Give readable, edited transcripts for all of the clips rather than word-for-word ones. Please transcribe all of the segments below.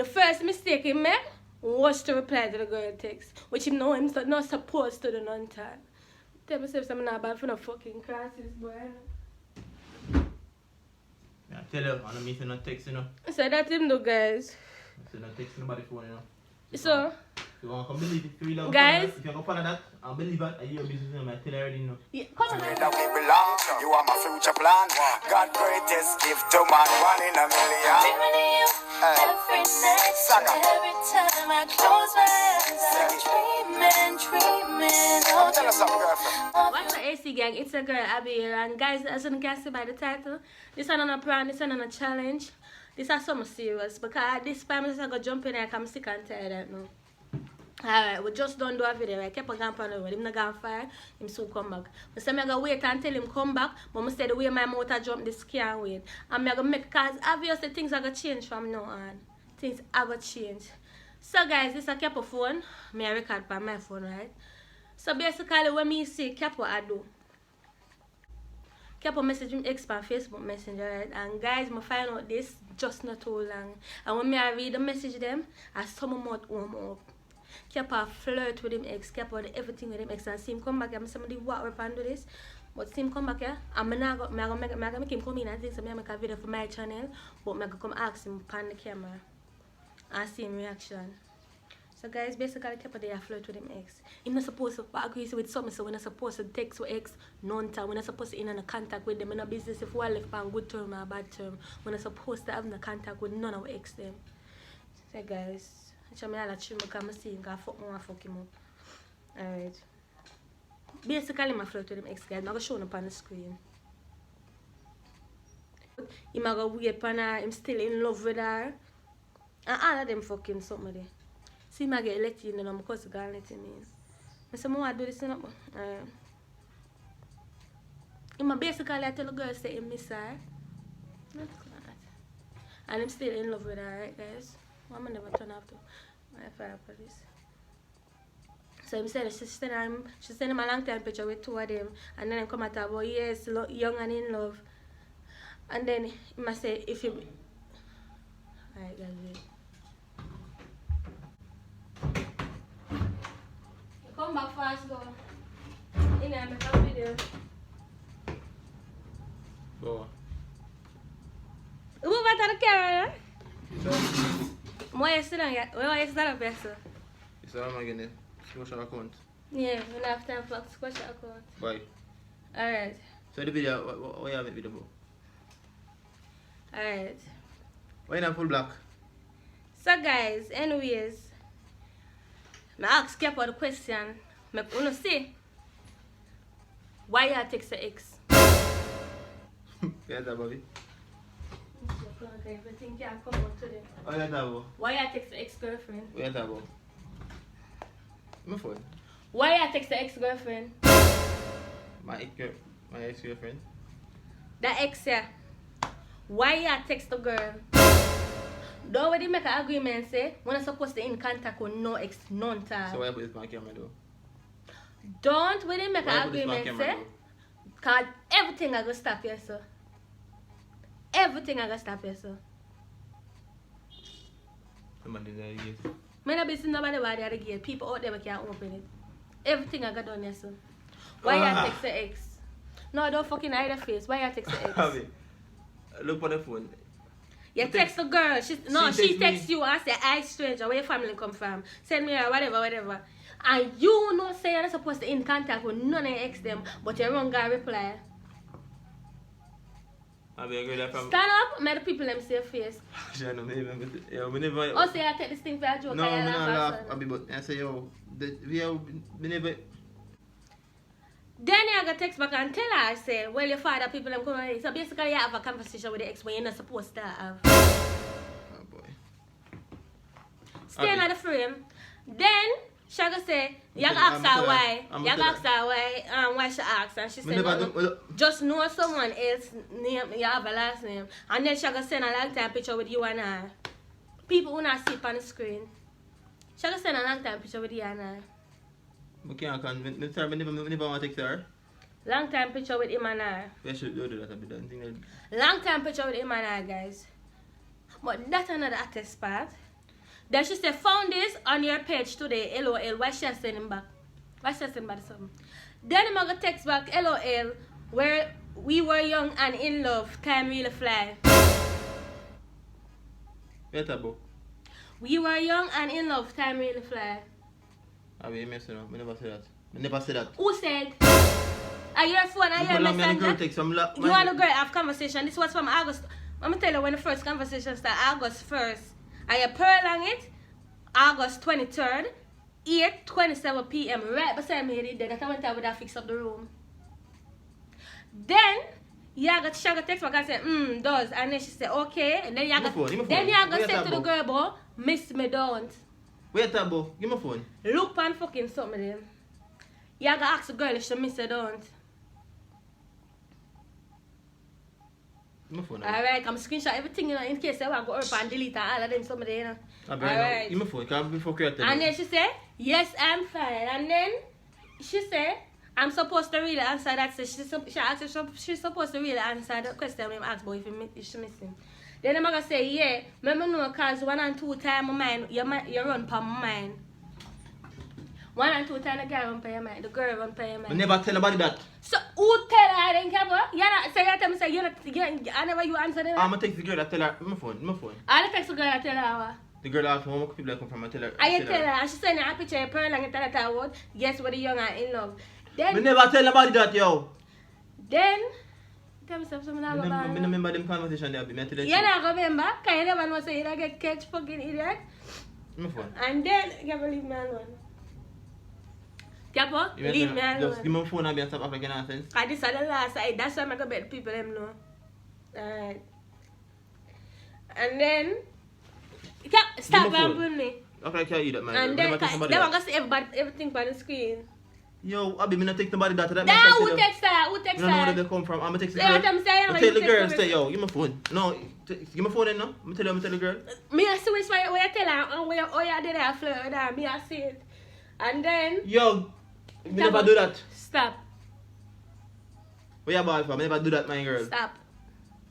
The first mistake he made was to reply to the girl text, which him know him not supposed to do none time. Tell myself something not bad for no fucking crisis, boy. I tell you, I don't miss no text, you know. So that him do, guys. I say no text nobody phone, you know. So, you want to come believe it, if you love guys, if you go follow that and believe it, and your business, I tell you already, you know. Yeah, come on. That we belong, you are my future plan. God greatest gift to man, 1 in a million. Every night, every time I close my eyes, I'm dreaming. Oh, Tell us something, girlfriend. What's the AC gang? It's a girl, Abbi here. And guys, as you can see by the title, this is not a prank, this is not a challenge. This is something serious. Because this time I'm going to jump in and I'm sick and tired right now. Alright, we just don't do a video. I kept on going on the road. Him not going far, him soon come back. I said I'm going to wait until him come back. But I said the way my motor jump, this can't wait. And I'm going to make, because obviously things are going to change from now on. Things are going to change. So guys, this is a Capo phone. I record by my phone, right? So basically when me see Capo I do. Capo message me ex on Facebook Messenger, right? And guys, I find out this just not too long. And when I read the message them, I saw my mouth warm up. Capo flirt with him ex, Capo do everything with him ex, and see him come back. I'm somebody what we can do this. But see him come back here, and I'm gonna make him come in and think so I make a video for my channel, but I'm gonna come ask him on the camera and see him reaction. So guys, basically Capo they flirt with him ex. He's not supposed to agree with something, so we're not supposed to text with ex none time. We're not supposed to in a contact with them. We're not business if we left on good term or bad term. We're not supposed to have no contact with none of our ex them. So guys, I'm going to because I see him fuck him up. Alright. Basically I flirt with him ex guys. I'm going to show him up on the screen. He's going to wait upon her, I'm still in love with her. And all of them fucking something there. See me get let you know because I'm going to let him in. I say, I want to do this. I'm basically I tell the girl say he miss her. And I'm still in love with her, right guys? I'm never turn off to my fire for this. So I'm saying she sent him a long time picture with 2 of them. And then I come at her about yes, young and in love. And then he must say if you alright guys, wait. Come back fast, go. In there, make a video. Go. Move out of the camera. Why you sit down yet? Why you sit up here, sir? You said I'm going to special account. Yeah, we don't have time for special account. Bye. Alright. So the video, what you have it video for? Alright. Why you not full black? So guys, anyways, I ask Capo the question. I want to say, why you text the ex? Yes, Abbi. Everything can come out today. Oh, yes, Abbi. Why you text the ex-girlfriend? Yes, Abbi. My phone. Why you text the ex-girlfriend? My ex-girlfriend. The ex, yeah. Why you text the girl? Don't already make an agreement say we're not supposed to in contact with no ex, none time. So why put this on camera though? Don't really make an agreement say, because everything I go stop here, sir. Everything I go stop here, sir. Somebody there, yes. I'm not busy nobody while they're at the gate. People out there can't open it. Everything I got done here, sir. Why you text the ex? No, don't fucking hide the face. Why you text the ex? Abbi, look on the phone. You text the girl. She texts you and say, "Hi stranger, where your family come from? Send me a whatever. And you know say you're not supposed to in contact with none of your ex them, but your wrong guy reply. Abbi, I go from... Stand up, make the people them see your face. I know, we never... Oh, say I take this thing for a joke. No, I don't laugh, Abbi, but I say, we never... Then you got text back and tell her, say, well, your father people them come here. So basically you have a conversation with the ex when you're not supposed to have. Oh boy. Stay in the frame. Then she gonna say, you gonna ask her why. You gonna ask her why she asked, and she said, no, just know someone else name, you have a last name. And then she gonna send a long time picture with you and her. People who not see it on the screen. She gonna send a long time picture with you and her. Okay, I can't. We never want to text her. Long time picture with him and her. We should do that a bit. Long time picture with him and her, guys. But that's another artist part. Then she said, found this on your page today, LOL. Why she send him back? Why she send back something? Then I'm gonna text back, LOL, where we were young and in love, time really fly. Wait about. We were young and in love, time really fly. Abbi, you messing up. I never said that. I never said that. Who said? Are you a phone? Are you a messenger? You want a girl have conversation? This was from August. I'm gonna tell you when the first conversation started. August 1st. I prolong it. August 23rd. 8:27 p.m. Right beside me here. That I went out with her fix up the room. Then she got text back and say, does. And then she said, okay. And then you got say to the girl, boy, miss me don't. Wait a bo, give me my phone. Look pan fucking something then. You got ask the girl if she miss me don't. My phone. Alright, I'm screenshot everything, you know, in case I want to go up and delete all of them some of them, you know. Alright. Give me my phone, can't be for creative. And then she said, yes, I'm fine. And then she said, I'm supposed to really answer that. So she asked if she's supposed to really answer the question when I asked boy if she miss him. Then I'm gonna say, yeah, remember no, cause 1 and 2 times my mind, you run per my mind. 1 and 2 times the girl run per your mind, the girl run per your mind. I never tell nobody that. So who tell her then, Kabo? You tell me say I never you answer them. I'm gonna text the girl that tell her my phone. I text the girl that tell her what? The girl asked me what people come from and tell her. I tell her, and she send her a picture of pearl and you tell her that word. Guess what, the young and in love. Then I never tell nobody that, yo. Then tell me something I about remember them conversation there. you not remember? Can you never know say you don't get catch fucking idiot? My phone. And then you can leave me alone. Capo, leave me alone. Just give me my phone and be on top of like nonsense. Cause this is the last side. That's why I'm gonna bet people them know. Alright. And then stop ramping me. Okay, I can't eat that, man. And then I'm gonna see everything on the screen. Yo, Abbi, me not take nobody that. Nah, who text her? Who text her? I don't know where they come from. I'm gonna text the Yeah, girl. I'm saying, I tell the girl, say, yo, give me my phone. No, give me my phone then, no? I'm tell the girl. Me I see which way you tell her and where you did her flirt with her. Me I see it. And then Yo, me never do that. Stop. Where you ball for? Me never do that, my girl. Stop.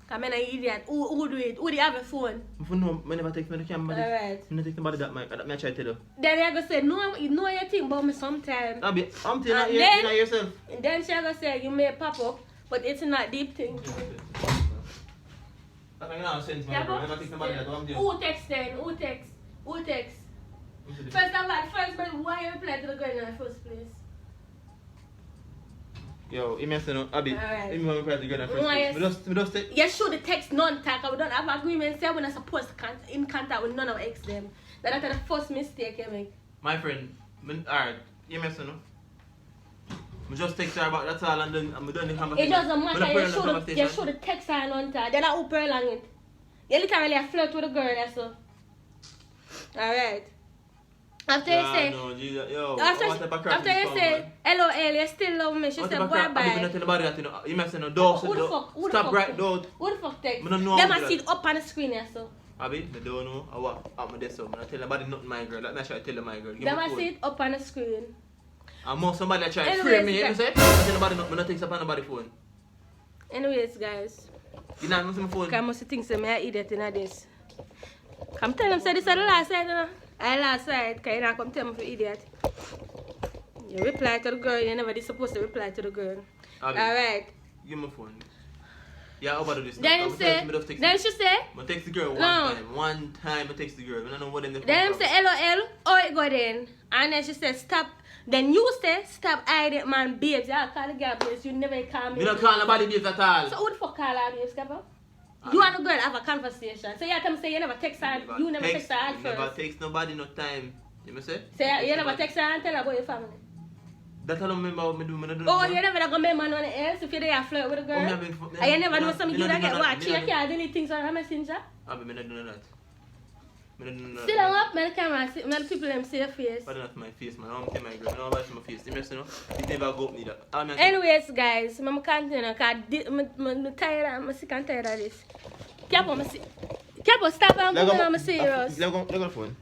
Cause I'm an idiot. Who do it? Who do have a phone? My phone, no, I never text me the camera. Alright. I never text nobody that, that me I try to tell you. Then you go say, no, you know your thing about me sometimes. Abbi, I'm telling And you, then- you know yourself. And then she go say, you may pop up, but it's not deep thing. That makes no sense, my girl. I never text nobody that. What I'm doing. Who text then? Who text? First of all, but why you reply to the girl in the first place? Yo, you may say no, Abbi. Alright. You may reply to the girl in the first Why place. We just say. You should the text non-talk. We don't have agreement. Say we're not supposed to in contact with none of ex them. That's the first mistake you make. My friend, alright, you may say no. I just text her about that's all and then I'm done the conversation. It doesn't matter. You should text her non-talk. Then I open along it. You literally flirt with a girl, that's all. Alright. After you say, after you say, LOL, you still love me. She said, bye bye. I'm not tell nobody that, you know. You may say no, don't. Stop right, don't. Who the fuck text? I don't know Them how I to see do it up on the screen, yeah, so. Abbi, I don't know what I'm there, so I'm not tell nobody nothing, my girl. Let me try to tell my girl. Them I see it up on the screen. I'm more somebody that try to frame me, you say? I tell nobody nothing, I don't take up on nobody's phone. Anyways, guys. You know, I'm my phone. I must think I'm an idiot in this. Come tell them, say this is the last side, you know. I last side, because you not come tell me for idiot. You reply to the girl, you never supposed to reply to the girl. Alright. Give me my phone. Yeah, how about this? Then she say, I text the girl one time I text the girl. I don't know what in the Then say LOL, oh it go then. And then she said stop. Then you say stop hiding man babes. You call the girl babes, you never call me. You don't call nobody babes at all. So who the fuck call her babes, Kappa? You and the girl have a conversation. So you tell me say you never text her, you never text her at first. Never text nobody no time. You me say? Say you never text her and tell her about your family. That I don't remember what I do. Oh, you never go remember no one else if you there flirt with a girl? And you never know something you don't get what? You can't delete things on her messenger? Abbi, I don't do that. Still I'm up, man, camera, man, people them see your face. But not my face, man. I don't tell my girl. I don't watch my face. You know? You never go up me that. Anyways, guys, I'm continue because I'm tired. I'm sick and tired of this. Capo, stop and go. I'm serious. Let go phone.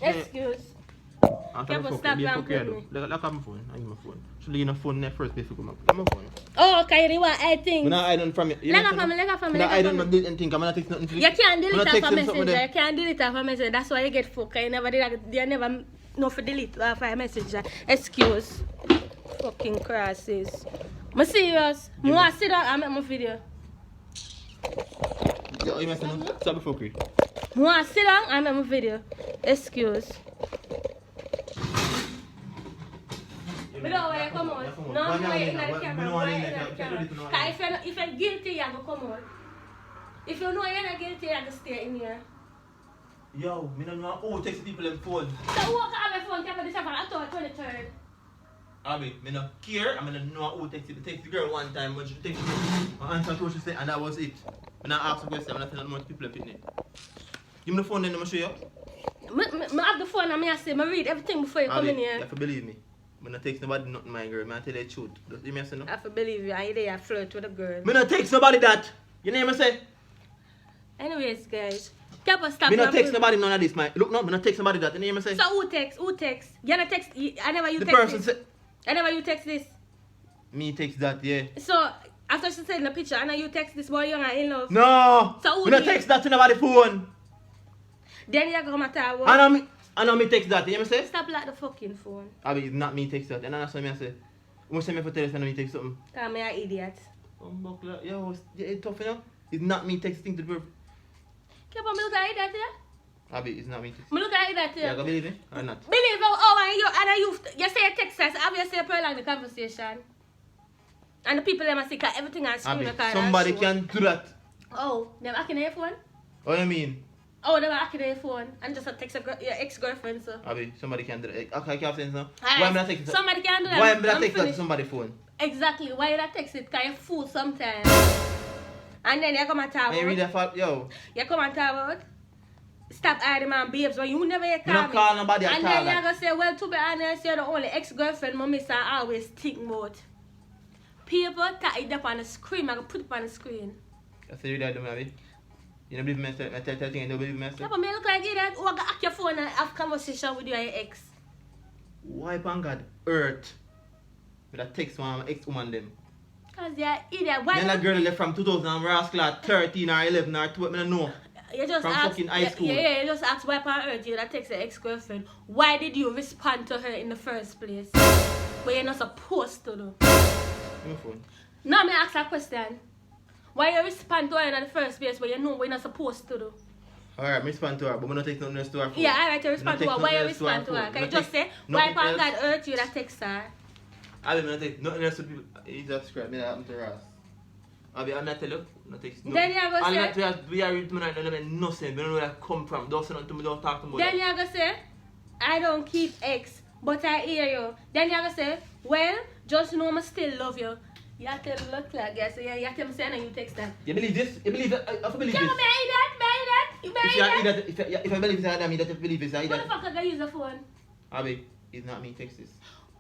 Excuse. Can't stop and put me. Look at my phone. I need my phone. Should leave my phone there first before I come. Get my phone. Oh, okay, you want I think. I'm not hiding from you. Lega from me. I don't do anything. I'm not taking nothing. You can't delete off a messenger. You can't delete off a messenger. That's why you get fucked. You never did that. You never know for delete off a messenger. Excuse. Fucking crosses. I'm serious. I want to sit down and make my video. Yo, you messing up? Stop before Cree. I want to sit down and make my video. Excuse. I don't want you come out. No, I'm not in the camera. If you're guilty, you're going to come out. If you know you're not guilty, you're going to stay in here. Yo, I don't know who takes people in phone. So who can have a phone camera this happened October 23rd? Abbi, I don't care. I don't know who takes it. I take the girl one time when she takes it. I answered what she said and that was it. When I asked a question, I'm not telling much people are picking it. Give me the phone then, I'm going to show you. I have the phone and I say, I read everything before you come in here. You have to believe me. I'm not text nobody nothing, my girl. I tell you the truth. You me say no? I have to believe you. I there flirt with a girl. Me not text nobody that. You know what I say? Anyways, guys. Can't stop. Me not text nobody none of this, man. Look, no, me not text nobody that. You know what I say? So who text? Who text? You not text. I never you the text person this. say. I never you text this. Me text that, yeah. So after she sent the picture, I know you text this boy young and in love. No. So who me not text that to nobody phone. Then you come at her. I know me text that. You know what I say? Stop like the fucking phone. Abbi, it's not me text that. And that's what I say. You say me for tell you me text something. Cause me an idiot. Yo, it's tough, you know? It's not me texting to the person. Keep on me look at idiot here? Abbi, it's not me texting. Me look at idiot here. Yeah, go believe me or not? Believe and you say a text us, obviously prolong the conversation. And the people them see everything on screen. Abbi, somebody can do that. Oh, them hacking your phone? What do you mean? Oh, they were hacking your phone and just text your ex-girlfriend, so. Abbi, somebody can do that. Okay, I can't say so. Right. Why am I texting that? Somebody can do that. Why am I texting that to somebody's phone? Exactly. Why you not text it? Because you fool sometimes. And then you come and talk about. You read that fact? Yo. You come and talk about. Stop hiding my babes when you never call me. You not call nobody at all. And then you're going to say, well, to be honest, you're the only ex-girlfriend my miss I always think about. People that it up on the screen, I'm going to put it on the screen. That's what you do, Abbi. You don't believe me, I tell you, you don't believe me. Yeah, but me look like you that who I hack your phone and have conversation with you and your ex. Why on God earth with a text one ex-woman them? Because you're idiot. Why Then that girl left from 2000 and rascal 13 or 11 or 12, I don't know. You just from ask, fucking high school. Yeah, you just ask why on earth you that text your ex-girlfriend. Why did you respond to her in the first place? But you're not supposed to do. Give me phone. No, me ask that question. Why you respond to her in the first place but you know what you're not supposed to do? Alright, I respond to her, but I'm not taking nothing else to her phone. Yeah, alright, you respond to her. Why you respond to her? Can you just say, why on God earth you that text her? I'm not taking nothing else to people. You just describe me that happened to Ross. Abbi, I'm not telling you, not text no. Then you're going to say, we are reading tonight, don't know nothing, we don't know where that come from. Don't say nothing to me, don't talk to me. Then you're going to say, I don't keep ex, but I hear you. Then you're going to say, well, just know I still love you. You have to look like guys, so you have to say and you text that. You believe this? You believe that? I believe this. Come on, me you that? If I believe that, I mean that you believe this. Who the fuck are going to use the phone? Abbi, it's not me text this.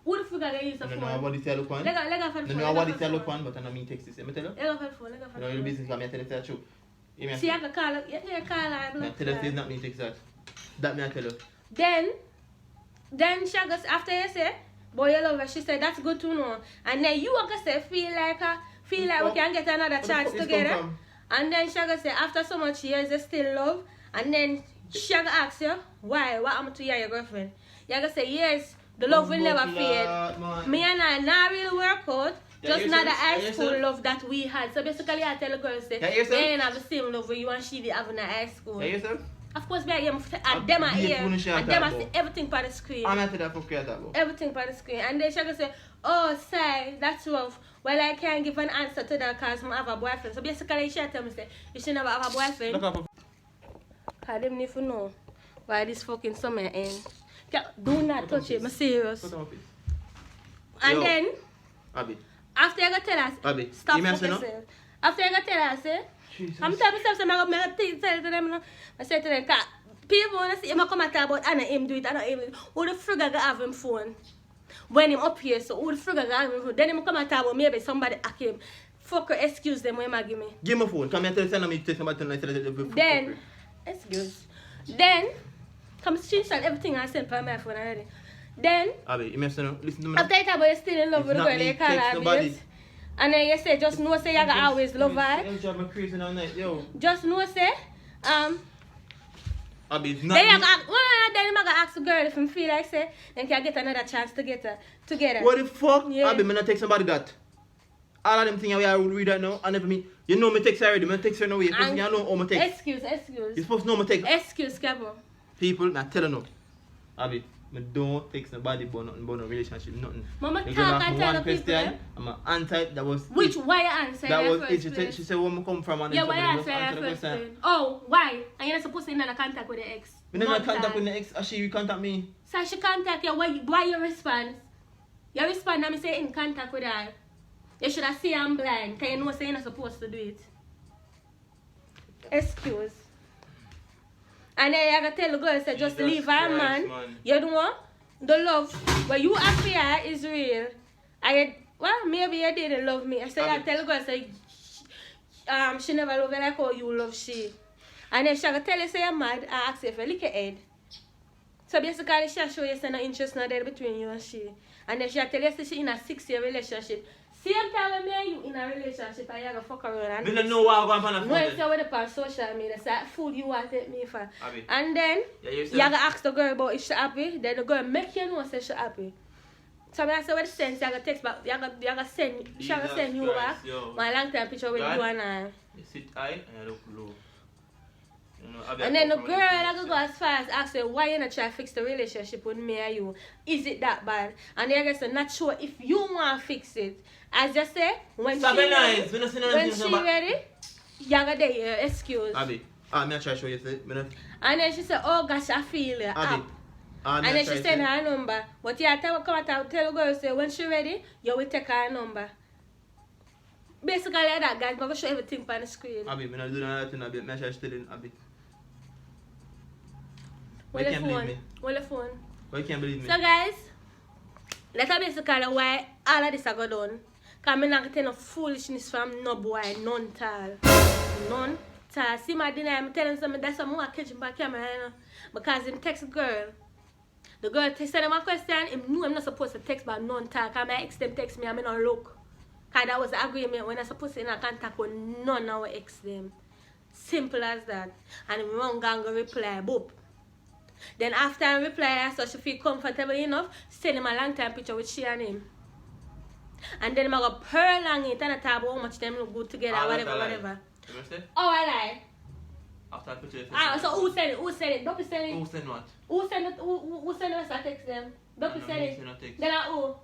Who the fuck are going to use the phone? I don't know what it look on. Lega for the phone. I don't know what it look on, but I know me text this. Let me tell you. Lega for the phone. You know your business, because I tell you the truth. See, I can call her. You can call her. I tell you it's not me text that. That me I tell you. Then she goes, after you say, boy, you love her, she said, that's good to know. And then you are going to say, feel like we can get another chance together. And then she going to say, after so much years, you still love. And then she going to ask you, why? What happened to you and your girlfriend? You going to say, yes, the love will never fade. Me and I not really work out. Just not the high school love that we had. So basically, I tell the girl, say, we ain't have the same love with you and she did have in the high school. Of course, we are here, and them are here, and them are see everything by the screen. I'm not that fuck about. Everything by the screen. And then she going to say, oh, say, that's rough. Well, I can't give an answer to that because I have a boyfriend. So basically, she tell me, say, you should never have a boyfriend. Because them need to know why this fucking summer ends. Do not touch it, I'm serious. And then, Abbi, after you go tell us, Abbi, stop fucking yourself. After you go tell us, I'm telling myself, I'm going to tell them, I say to them, people want to see him come and talk about Anna him do it, Anna him do it. Who the frig I have him phone? When him up here, so who the frig I have him phone? Then him come and talk about maybe somebody hack him. Fuck excuse them when I give me. Give me phone, come and tell me to take somebody tonight. Then, excuse. Then, Come screenshot everything I sent from my phone already. Then, Abby, you must know, listen to me. after it about you still in love It's with the not girl, me, you call text her nobody. babes. And then you say, just know say you gotta always love her. You drive me crazy all night, yo. Just know say, Abby, it's not then me. you gotta ask the girl if you feel like say, then can get another chance to get her together. What the fuck? Yeah. Abby, me not text somebody that. All of them things we are read right now, and never me. You know me text already, me text her no way. You And- know how me text. Excuse. You're supposed to know me text. Excuse, Capo. People, not telling them. Abby, me don't text nobody about nothing, about no relationship, nothing. Mama You talk gonna and ask me tell one the people. question, I'm gonna answer it. That was Which it. why you answer That in was the it. first She place? said where me come from and Yeah, then why you somebody answer must in the answer the first question. place? Oh, why? And you're not supposed to be in a contact with the ex. Me never Not contact that. with the ex, she contact me. So she contact you, why you respond? You respond and me say in contact with her. You should have seen I'm blind, because you know say you're not supposed to do it. Excuse. And then you gotta tell the girl, say just Jesus leave her Christ, man. man. You know, the love, what you have for her is real. Well, maybe you didn't love me. I say, I tell the girl, say, she never love you like how you love she. And then she gonna tell you, say you're mad, and ask you if you lick your head. So basically, she show you say no interest not there between you and she. And then she tell you, say she in a 6-year relationship. Same time when me and you in a relationship, and you gonna fuck around. Me don't know what I'm going on No, the it's phone. with the on social media, so that food you want to take me for. Abby. And then, Yeah, you you said- gotta ask the girl about if she happy, then the girl make you know say she happy. So I say what the sense, you gotta text back, you gotta send, she gotta Jesus send you Christ, back yo. my long time picture with God. you and I. You sit high and you look low. You know, Abby, And then the I come girl from that go as far as ask her, why you not try to fix the relationship with me and you? Is it that bad? And then I guess I'm not sure if you want to fix it. As you say, when Stop she it, ready, nice. We not saying when anything she about- ready, you gotta get your excuse. Abby, I'm not trying to show you. Me not. And then she said, oh gosh, I feel it. Abby. And then she sent her number. But yeah, come out and tell the girl, say, when she ready, you will take her number. Basically like that, guys. I'm going to show everything on the screen. Abby, me not doing anything, Abby. Me try still in, Abby. Hold You the can't believe phone. me. Hold the phone. Why you can't believe me? So guys, that's basically why all of this I got done. Because I'm not getting no foolishness from no boy, none tall. None tall. See my dinner, I'm telling something, that's something I catch him by camera, you know. Because him text a girl. The girl send him a question, him knew I'm not supposed to text by none tall. Because my ex them text me, I'm not look. Because that was the agreement when I'm supposed to be in contact with none of our ex them. Simple as that. And him wrong gang go reply, boop. Then after I reply, I saw she feel comfortable enough, send him a long time picture with she and him. And then I go prolong it and I talk about how much them look good together, Ah, whatever, that's a lie. whatever. You know say? Oh, I lie. After I put you. Ah, so who said it? Who said it? Don't be saying Who it. send what? Who send it? Who send us a text them? Don't be And saying me it. send a text. Then I who?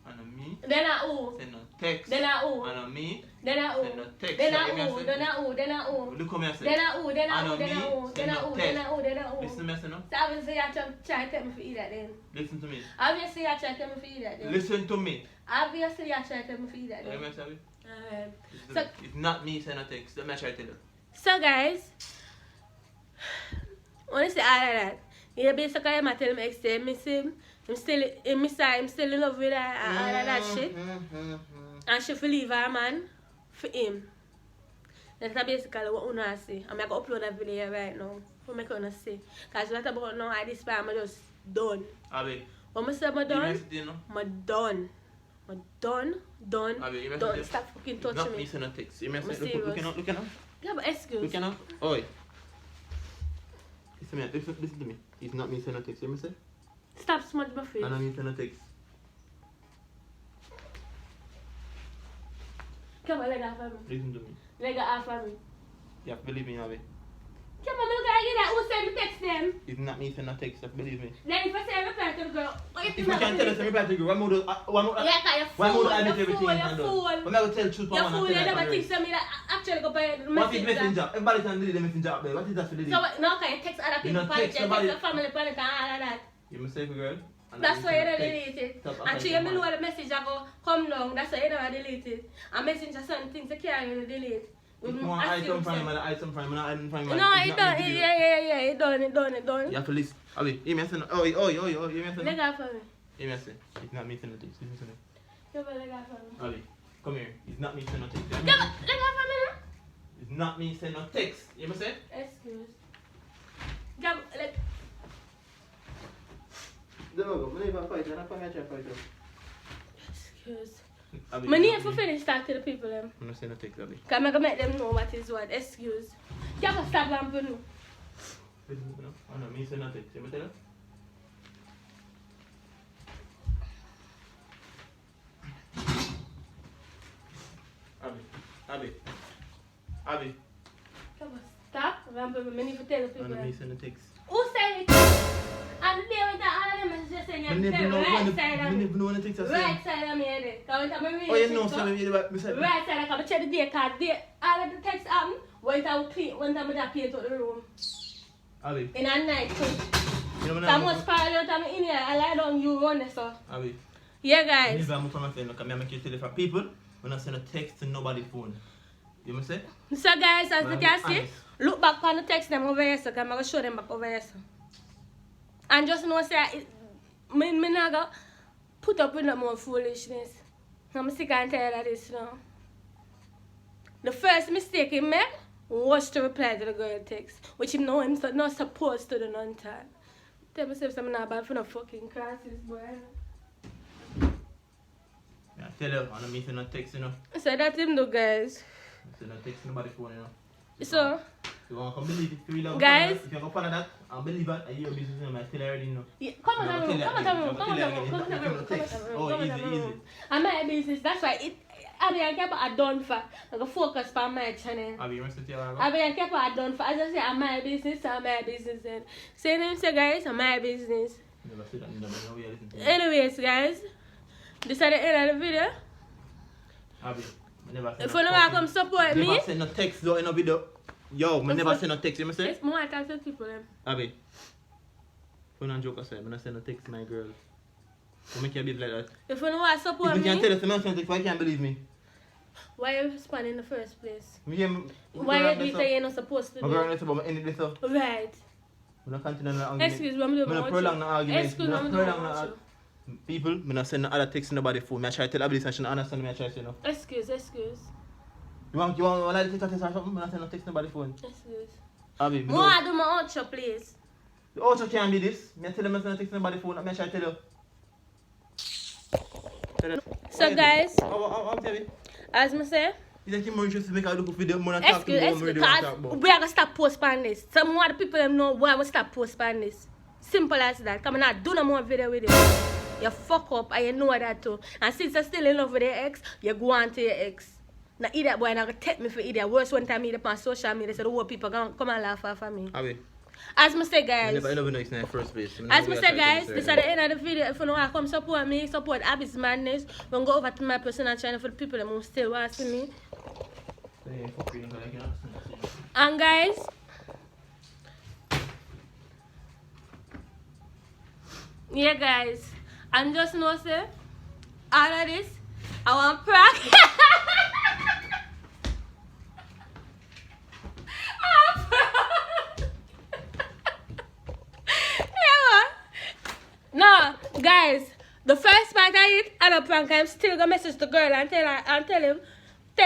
And me Then I who? send a text. Then I who? And me Then I send a who? text. Then I So, you know who? say- Then I who? Then I who? Look how me I say. Then I who? Then I And who? Then I me who? Then send I a who? text. Then I who? Then I who? Listen to me, say no. So obviously you try to tell me for eat that then. Listen to me. Obviously you try to tell me for eat that then. Listen to me. Obviously you try to tell me for eat that You then. know what I'm saying? Alright. It's, So, it's not me send a text. Let me try to tell you. so guys, honestly all of that. Yeah, basically I'm tell me ex say miss him. I'm still in love with her and all of that shit. And she will leave her man for him. That's basically what Una say. I'm going to upload that video right now. What I'm going to say. Because what about now at this time I'm just done. Abby. What I say I'm You done? message you know? I'm done. I'm done. Abby, you Done. message Stop fucking It's not touching me me. send a text. You I'm message. serious. Look at now. Yeah, but excuse. Look at now. Oi. Listen to me. It's not me send a text. You message? Stop smudging my face. And I me send a text. Come on, leg off of me. Listen to me. Leg off of me. You have to believe me, Abby. Come on, look at you that. Who send me text them? It's not me send a text. You have to believe me. Then if I say I reply to the girl, what If you can't tell us, I reply to you. Why would Yeah, cause you're why would I fool, admit you're everything fool, is you're not done? fool. I'm not going to tell truth. You're fool, you never think to me that actually go by the What is messenger. messenger? Everybody can delete the messenger up there. What is that for delete? So what, now can you text other You people, not panic, text you somebody. text the family, panic and all of that. You mistake a girl. and That's I why you send a don't text. delete it. Stop And attacking you man. know the message I go come down, that's why you never delete it. And messenger certain things you can't delete. If you want item from him, I item from him, I item from him. No, It's it not done, me video. yeah, it done. You have to listen. Abby, hear me say no. Oh, hear me say Leg no. off of me. Hear me say. It's not me sending text. Listen to me. Come on, leg off of me. Abby, come here. It's not me sending text. Come on, leg off of me now. It's not me sending text. You me say? Excuse. Don't go. I'm fight. I'm not fight. Excuse. Abbi, I need to finish talk to the people. I'm not saying no text, Abbi. Because I'm going to make them know what is what. Excuse. You have to stop lamping now. Oh no, me say no text. You tell her? Abbi. You have to stop lamping. I need to tell the people. Oh no, me say no text. Who said it? And there with all of them is just saying you have to tell right side of me. never know when the text are Right side of me, there. Because I'm reading Oh, you know, so maybe beside me. right side, I come check the day card. All of the text happen. One time I clean out the room. Abbi. In a night. So You know, I must parallel time in here. I lie down, you run this up. Abbi. Yeah, guys. If I'm from my friend, I make you tell for people when I send a text to nobody's phone. You know what I'm saying? So, guys, as you can see, honest. look back on the text them over here, so I'm going to show them back over here. So. And just know, say, me not going to put up with no more foolishness. I'm sick and tired of this now. The first mistake he made was to reply to the girl text, which he know him not supposed to do none time. Tell myself I'm not bad for no fucking crisis, boy. Yeah, tell her, I'm not send no text, you know. So that's him though, guys. Send no text to nobody's phone, you know. So, You want to come believe it, if you really guys, if you go follow that, I'll believe it, and you're business, I tell her already, you know. yeah, come on, Oh, easy. I'm my business, that's why Abbi and Kepa are done for. I go focus on my channel. Abbi, you want to tell her? Abbi and Kepa are done for. As I say, I'm my business, then. Say them, say guys, I'm my business. Never said that in the video, we are listening to you. Anyways, guys, this is the end of the video. Abbi, I never send If no you don't want to fucking- come support me, Never send no text though in a video. Yo, I never send no text, you know what I'm saying? it's more talk to people. Abbi, fun and joke aside, I'm not send no text to my girl. Don't make your behave like that. If you don't want to If support you can tell me, us to mention text, why can't believe me? why you respond in the first place? Why Why you do say you're not supposed to my girl do? needs to end it this up. Right. I'm not continuing the argument. Excuse me, I'm doing I'm not prolong the argument. Excuse me, I'm doing my People, I'm not send no other text to nobody's phone. I try to tell Abbi this and she don't understand me. I try to say no. Excuse. You want like to text or something? I'm not send no text to nobody's phone. Excuse. Abbi, More I do my outro, please. the outro can't be this. I tell them I'm not send no text to nobody's phone. I try to tell you. So guys, How tell me? as I say, You think you're more interested in making a look video more than talking about excuse, what we're because talking about? we are going to stop postponing this. Some more people them know why we stop postponing this. Simple as that. Come on, not do no more video with you. You fuck up and you know that too. And since you're still in love with your ex, you go on to your ex. Now idiot boy not gonna take me for idiot. Worse one time I meet up on social media, so the whole people gonna come and laugh off me. Abbi, As I say guys, I never know it's in the first place. as I say guys, this is the end of the video. If you want to come support me, support Abbi's madness, we're gonna go over to my personal channel for the people that who still want to see me. And guys, yeah guys, and just know say all of this I want prank. No, guys, the first part I eat and a prank, I'm still gonna message the girl and tell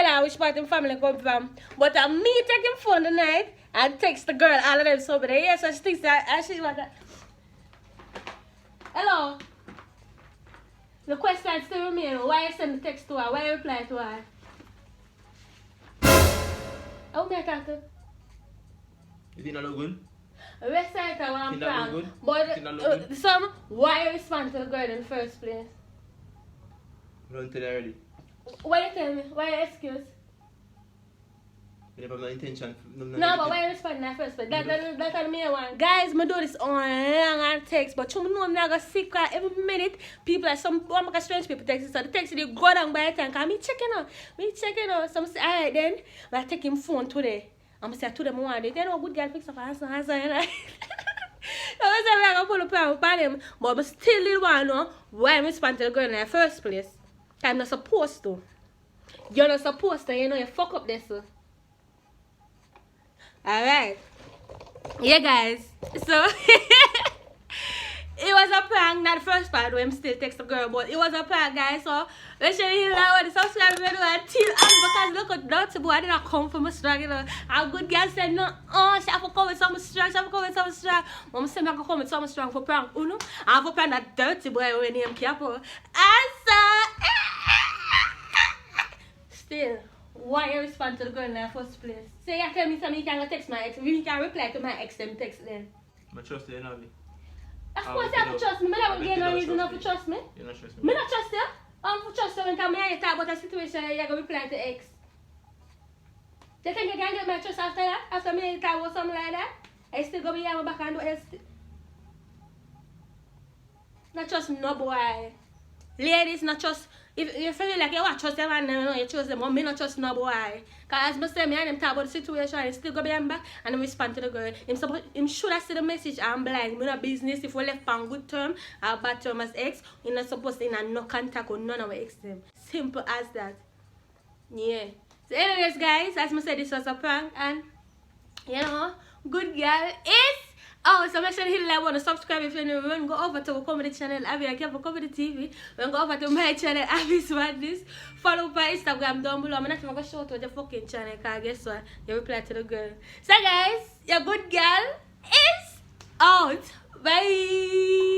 her which part of family come from. But I'm me taking phone tonight and text the girl all of them so there. Yes, so she thinks that she's like that. Hello. The question still remains, why you send the text to her? Why you reply to her? How may I talk to? Is it not look good? Let's say I want Think that prank. look good? But Think that look good? some why you respond to the girl in the first place? I don't tell her already. Why you tell me? Why you excuse? I never have no intention. No, but why you respond in the first place? That's me one. Guys, I do this on long and text, but you know I'm not gonna see cause every minute people like some strange people text. So the text they go down by the time cause me checking out. Some say alright then, I take him phone today. I'm gonna say to them one day, they know good girl fix up answer, you know. So I say I'm gonna pull up on them, but I still didn't want to know why I respond to the girl in the first place. I'm not supposed to. You're not supposed to, you know, you fuck up this. Alright. Yeah guys. So it was a prank, not the first part where him still text the girl, but it was a prank, guys. So make sure you like the subscribe video until because look at dirty boy, I did not come from a strong, you know. A good girl said no, she have to come with something strong, she have to come with something strong. Mama said I come with something strong for prank, uno. I have to prank that dirty boy when he am careful. And so still, why you respond to the girl in the first place? Say you tell me something, you can go text my ex. You can reply to my ex them text then. I trust you, Abbi. Of course you have to trust me. I don't get no reason not to trust me. You don't trust me? Me not trust you. For trust you when time I talk about a situation you're going to reply to ex. Do you think you can get my trust after that? After me talk about something like that? I still go behind my back and do else. Not trust no boy. Ladies, not trust. If you feel like you want to trust them and you trust them, but me not trust no boy. Because as I say, me and him talk about the situation and still go behind back and then respond to the girl. Him should have seen the message and blind. Me no business if we left on good term or bad term as ex. We're not supposed to in no contact with none of our ex them. Simple as that. Yeah. So anyways guys, as I said, this was a prank and you know, good girl is so make sure you hit the like button, subscribe if you're new. When go over to our comedy channel, Abbi, I have a comedy TV. When go over to my channel, Abbi's Madness. Follow my Instagram down below. I'm not even going to show to the fucking channel because guess what? You reply to the girl. So guys, your good girl is out. Bye.